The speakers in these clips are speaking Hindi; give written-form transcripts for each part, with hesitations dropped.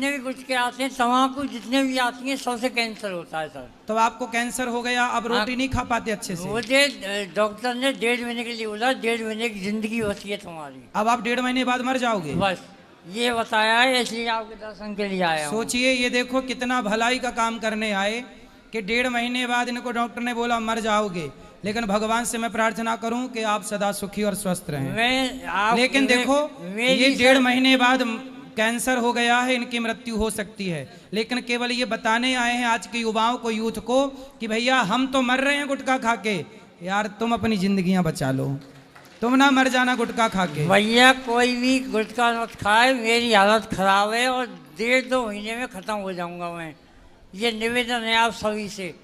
जितने भी गुटखे आते हैं, तम्बाकू जितने भी आती हैं, सबसे कैंसर होता है सर। तो आपको कैंसर हो गया, अब रोटी नहीं खा पाते अच्छे से। मुझे डॉक्टर ने 1.5 महीने के लिए बोला, 1.5 महीने की जिंदगी बची है तुम्हारी। अब आप 1.5 महीने बाद मर जाओगे। बस ये बताया है, इसलिए आपके दर्शन के लिए आया हूँ। सोचिए, ये देखो कितना भलाई का काम करने आए कि 1.5 महीने बाद इनको डॉक्टर ने बोला मर जाओगे, लेकिन भगवान से मैं प्रार्थना करूं कि आप सदा सुखी और स्वस्थ रहें। लेकिन देखो, ये 1.5 महीने बाद कैंसर हो गया है, इनकी मृत्यु हो सकती है, लेकिन केवल ये बताने आए हैं आज के युवाओं को, यूथ को, कि भैया हम तो मर रहे हैं गुटखा खा के, यार तुम अपनी जिंदगियां बचा लो, तुम ना मर जाना गुटखा खा के। भैया कोई भी गुटखा मत खाए, मेरी हालत खराब है और 1.5-2 महीने में खत्म हो जाऊंगा मैं। ये निवेदन है आप सभी से।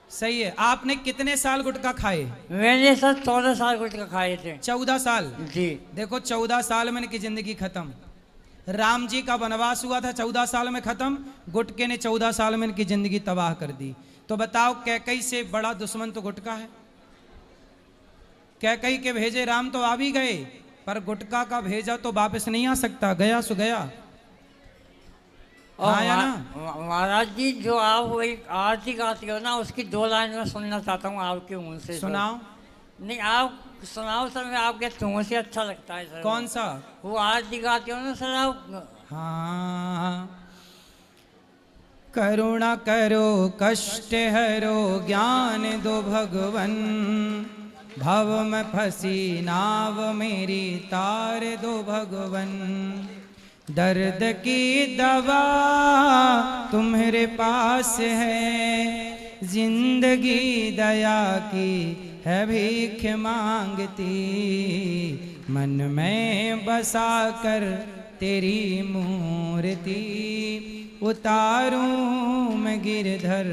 सही है। आपने कितने साल गुटखा खाए? मैंने सर 14 साल गुटखा खाए थे। 14 साल? जी। देखो 14 साल में इनकी जिंदगी खत्म। राम जी का वनवास हुआ था 14 साल में खत्म, गुटके ने 14 साल में इनकी जिंदगी तबाह कर दी। तो बताओ, कैकई से बड़ा दुश्मन तो गुटका है। कैकई के भेजे राम तो आ भी गए, पर गुटका का भेजा तो वापस नहीं आ सकता, गया सो गया। और महाराज जी, जो आप वो एक आरती गाती हो ना, उसकी 2 लाइन में सुनना चाहता हूँ आपके मुंह से। सुनाओ। नहीं, आप सुनाओ सर, मैं आपके मुंह से अच्छा लगता है सर। कौन सा? वो आरती गाती हो ना सर आप। हाँ। करुणा करो कष्ट हरो, ज्ञान दो भगवन, भव में फंसी नाव मेरी तार दो भगवन, दर्द की दवा तुम्हारे पास है, जिंदगी दया की है भीख मांगती, मन में बसा कर तेरी मूर्ति, उतारूं मैं गिरधर।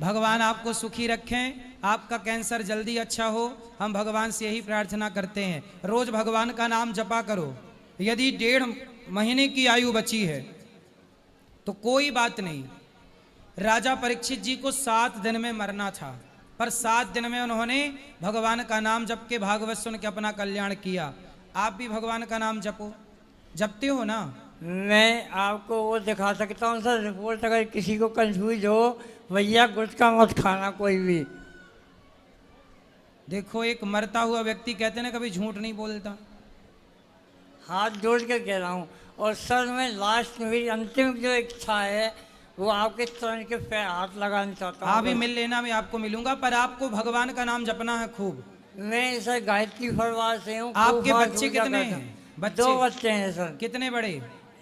भगवान आपको सुखी रखें, आपका कैंसर जल्दी अच्छा हो, हम भगवान से यही प्रार्थना करते हैं। रोज भगवान का नाम जपा करो। यदि 1.5 महीने की आयु बची है तो कोई बात नहीं। राजा परीक्षित जी को 7 दिन में मरना था, पर 7 दिन में उन्होंने भगवान का नाम जप के, भागवत सुन के अपना कल्याण किया। आप भी भगवान का नाम जपो। जपते हो ना? मैं आपको वो दिखा सकता हूँ सर रिपोर्ट, अगर किसी को कंफ्यूज हो, भैया गुटखा मत खाना कोई भी। देखो, एक मरता हुआ व्यक्ति कहते ना कभी झूठ नहीं बोलता। हाथ जोड़ के कह रहा हूँ। और सर मैं लास्ट में, मेरी अंतिम जो इच्छा है, वो आपके चरण के पैर हाथ लगाना चाहता हूँ। आप भी मिल लेना, मैं आपको मिलूंगा, पर आपको भगवान का नाम जपना है खूब। मैं सर गायत्री परिवार से हूँ। आपके बच्चे कितने हैं? 2 बच्चे हैं सर। कितने बड़े?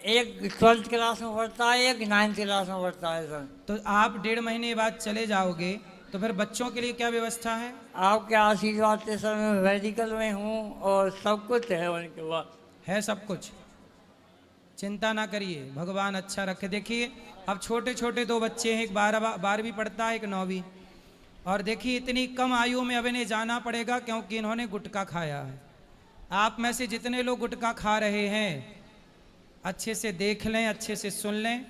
एक 12th क्लास में पढ़ता है, एक 9th क्लास में पढ़ता है सर। तो आप 1.5 महीने बाद चले जाओगे, तो फिर बच्चों के लिए क्या व्यवस्था है? आपके आशीर्वाद से सर मैं मेडिकल में हूँ और सब कुछ है उनके पास। है सब कुछ, चिंता ना करिए, भगवान अच्छा रखे। देखिए, अब छोटे छोटे 2 बच्चे हैं, एक 12वीं पढ़ता है, एक 9वीं। और देखिए, इतनी कम आयु में अब इन्हें जाना पड़ेगा क्योंकि इन्होंने गुटखा खाया है। आप में से जितने लोग गुटखा खा रहे हैं, अच्छे से देख लें, अच्छे से सुन लें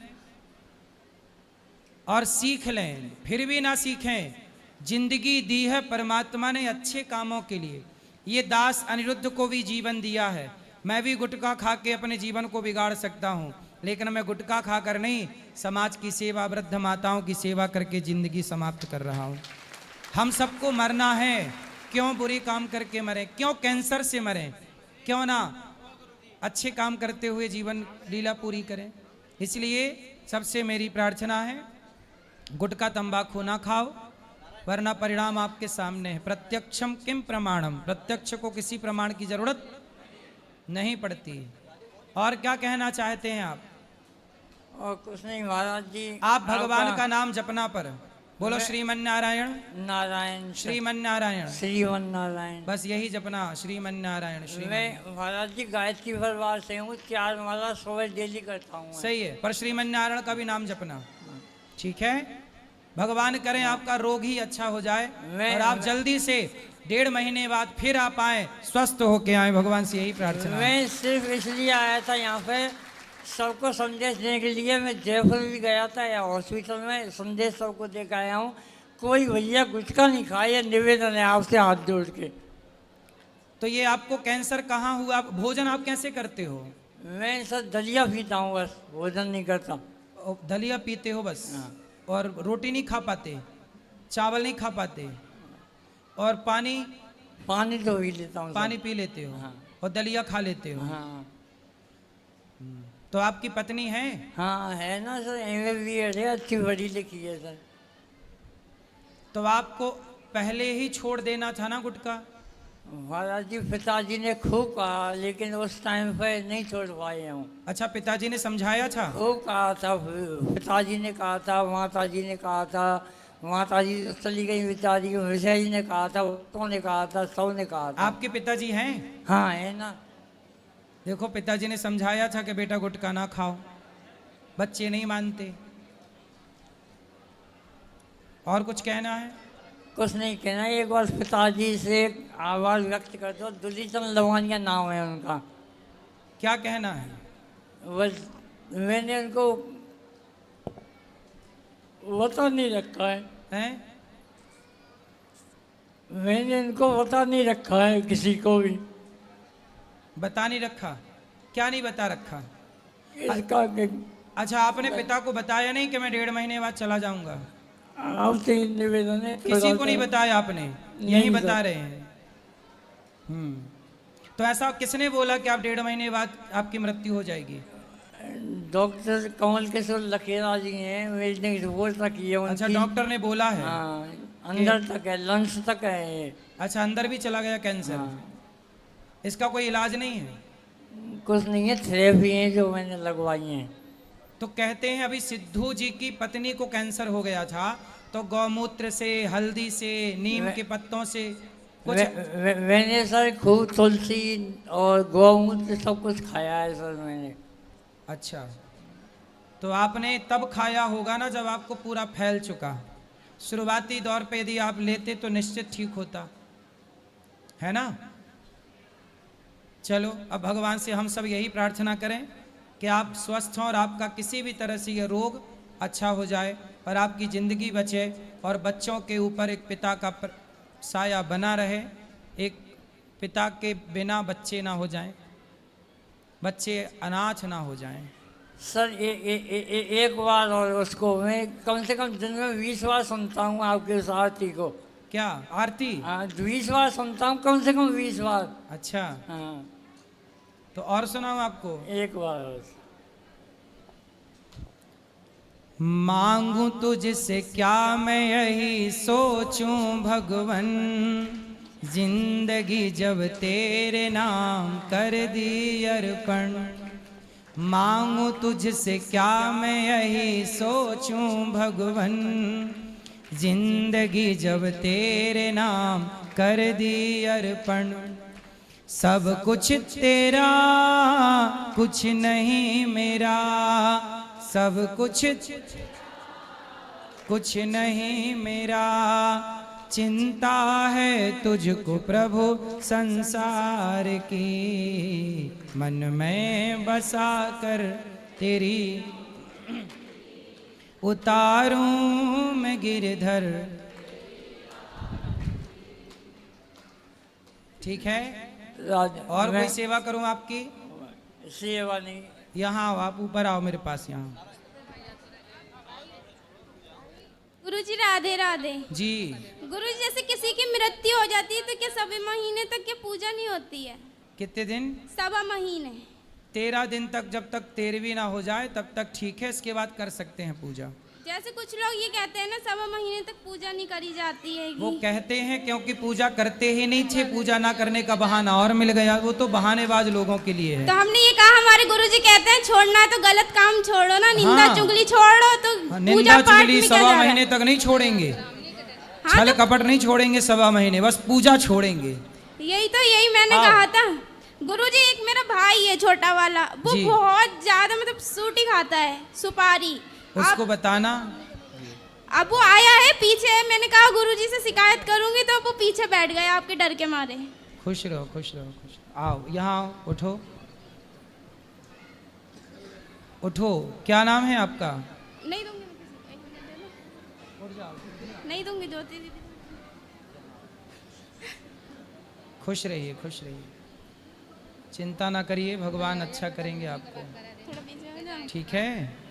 और सीख लें। फिर भी ना सीखें, जिंदगी दी है परमात्मा ने अच्छे कामों के लिए। ये दास अनिरुद्ध को भी जीवन दिया है। मैं भी गुटखा खा के अपने जीवन को बिगाड़ सकता हूँ, लेकिन मैं गुटखा खाकर नहीं, समाज की सेवा, वृद्ध माताओं की सेवा करके जिंदगी समाप्त कर रहा हूँ। हम सबको मरना है, क्यों बुरे काम करके मरें, क्यों कैंसर से मरें, क्यों ना अच्छे काम करते हुए जीवन लीला पूरी करें। इसलिए सबसे मेरी प्रार्थना है, गुटखा तंबाकू ना खाओ, वरना परिणाम आपके सामने है। प्रत्यक्षम किम प्रमाणम, प्रत्यक्ष को किसी प्रमाण की जरूरत नहीं पड़ती। और क्या कहना चाहते हैं आप? और कुछ नहीं महाराज जी। आप भगवान का नाम जपना पर बोलो, श्रीमन नारायण नारायण, श्रीमन नारायण, श्रीमन नारायण, बस यही जपना, श्रीमन नारायण। मैं महाराज जी गायत्री परिवार से हूँ, 4 माला सुबह डेली करता हूँ। सही है, पर श्रीमन नारायण का भी नाम जपना, ठीक है? भगवान करें आपका रोग ही अच्छा हो जाए और आप जल्दी से 1.5 महीने बाद फिर आप आए, स्वस्थ होके आए, भगवान से यही प्रार्थना। मैं सिर्फ इसलिए आया था यहाँ पे सबको संदेश देने के लिए। मैं जयपुर भी गया था, या हॉस्पिटल में संदेश सबको दे के आया हूँ। कोई भैया गुटखा नहीं खाए, निवेदन है आपसे हाथ जोड़ के। तो ये आपको कैंसर कहाँ हुआ? भोजन आप कैसे करते हो? मैं सर दलिया पीता हूँ, बस भोजन नहीं करता। और दलिया पीते हो बस? हाँ। और रोटी नहीं खा पाते, चावल नहीं खा पाते, और पानी? पानी तो पी लेता हूँ पानी सर। पी लेते हो हाँ। और दलिया खा लेते हो। हाँ तो आपकी पत्नी है? हाँ है ना सर, MA है, अच्छी पढ़ी लिखी है सर। तो आपको पहले ही छोड़ देना था ना गुटखा? महाराज जी पिताजी ने खूब कहा, लेकिन उस टाइम पे नहीं छोड़ पाए हूँ। अच्छा, पिताजी ने समझाया था? खूब कहा था, पिताजी ने कहा था, माता जी ने कहा था, माता जी चली गई बेचारी, मिश्रा जी ने कहा था, भक्तों ने कहा था, सब ने कहा था। आपके पिताजी हैं? हाँ है ना। देखो, पिताजी ने समझाया था कि बेटा गुटखा ना खाओ, बच्चे नहीं मानते। और कुछ कहना है? कुछ नहीं कहना, एक बार पिताजी से आवाज़ व्यक्त कर दो। दुलीचंद लवानिया नाम है उनका। क्या कहना है? बस मैंने उनको बता नहीं रखा है। हैं? मैंने इनको बता नहीं रखा है किसी को भी। बता नहीं रखा? क्या नहीं बता रखा? इसका अच्छा, आपने पिता को बताया नहीं कि मैं 1.5 महीने बाद चला जाऊंगा? आपसे ही निवेदन है। किसी को नहीं बताया आपने? यही नहीं बता सर। रहे हैं। तो ऐसा किसने बोला कि आप 1.5 महीने बाद आपकी मृत्यु हो जाएगी? डॉक्टर कमल किशोर लखेरा जी हैं, मेरी रिपोर्ट रखी है उनकी। अच्छा, डॉक्टर ने बोला है? हाँ, अंदर तक है, लंग्स तक है ये। अच्छा, अंदर भी चला गया कैंसर? हाँ। इसका कोई इलाज नहीं है? कुछ नहीं है, थेरेपी है जो मैंने लगवाई है। तो कहते हैं अभी सिद्धू जी की पत्नी को कैंसर हो गया था, तो गौमूत्र से, हल्दी से, नीम के पत्तों से कुछ? मैंने सर खूब तुलसी और गौमूत्र सब कुछ खाया है सर मैंने। अच्छा, तो आपने तब खाया होगा ना जब आपको पूरा फैल चुका। शुरुआती दौर पे यदि आप लेते तो निश्चित ठीक होता है ना। चलो, अब भगवान से हम सब यही प्रार्थना करें कि आप स्वस्थ हों और आपका किसी भी तरह से ये रोग अच्छा हो जाए और आपकी ज़िंदगी बचे और बच्चों के ऊपर एक पिता का साया बना रहे। एक पिता के बिना बच्चे ना हो जाएं, बच्चे अनाथ ना हो जाएं। सर एक बार और उसको मैं कम से कम दिन में 20 बार सुनता हूँ आपके उस आरती को। क्या आरती? हाँ 20 बार सुनता हूँ, कम से कम 20 बार। अच्छा, हाँ तो और सुनाऊं आपको? एक बार और। मांगू तुझसे क्या मैं यही सोचूं भगवन, जिंदगी जब तेरे नाम कर दी अर्पण। मांगू तुझसे क्या मैं यही सोचूं भगवन, जिंदगी जब तेरे नाम कर दी अर्पण। सब कुछ तेरा कुछ नहीं मेरा, सब कुछ नहीं मेरा। चिंता है तुझको प्रभु संसार की, मन में बसा कर तेरी उतारूं मैं गिरधर। ठीक है? और कोई सेवा करूं आपकी? सेवा नहीं। यहाँ आओ, आप ऊपर आओ मेरे पास यहाँ। गुरुजी राधे राधे। जी। गुरुजी, जैसे किसी की मृत्यु हो जाती है तो क्या सभी महीने तक क्या पूजा नहीं होती है? कितने दिन? 7 महीने। 13 दिन तक, जब तक 13वीं ना हो जाए तब तक ठीक है, इसके बाद कर सकते हैं पूजा। जैसे कुछ लोग ये कहते हैं ना 7 महीने तक पूजा नहीं करी जाती है। वो कहते हैं क्योंकि पूजा करते ही नहीं थे, पूजा ना करने का बहाना और मिल गया। वो तो बहानेबाज लोगों के लिए है। तो हमने ये कहा, हमारे गुरुजी कहते हैं छोड़ना है तो गलत काम छोड़ो ना, निंदा हाँ। चुगली छोड़ो। तो निंदा चुगली 7 महीने तक नहीं छोड़ेंगे, हाँ, छल तो कपट नहीं छोड़ेंगे 7 महीने, बस पूजा छोड़ेंगे। यही मैंने हाँ। कहा था। गुरुजी, एक मेरा भाई है छोटा वाला, वो जी। बहुत ज्यादा मतलब सूटी खाता है, सुपारी। उसको बताना। अब वो आया है पीछे, मैंने कहा गुरुजी से शिकायत करूंगी, तो वो पीछे बैठ गए आपके डर के मारे। खुश रहो, खुश रहो, खुश रहो। आओ यहाँ आओ, उठो उठो। क्या नाम है आपका? नहीं दूंगी मैं किसी, 1 मिनट दे दो। नहीं दूंगी ज्योति दीदी। खुश रहिए, खुश रहिए। चिंता ना करिए, भगवान अच्छा करेंगे आपको। थोड़ा पीछे हो जाओ। ठीक है।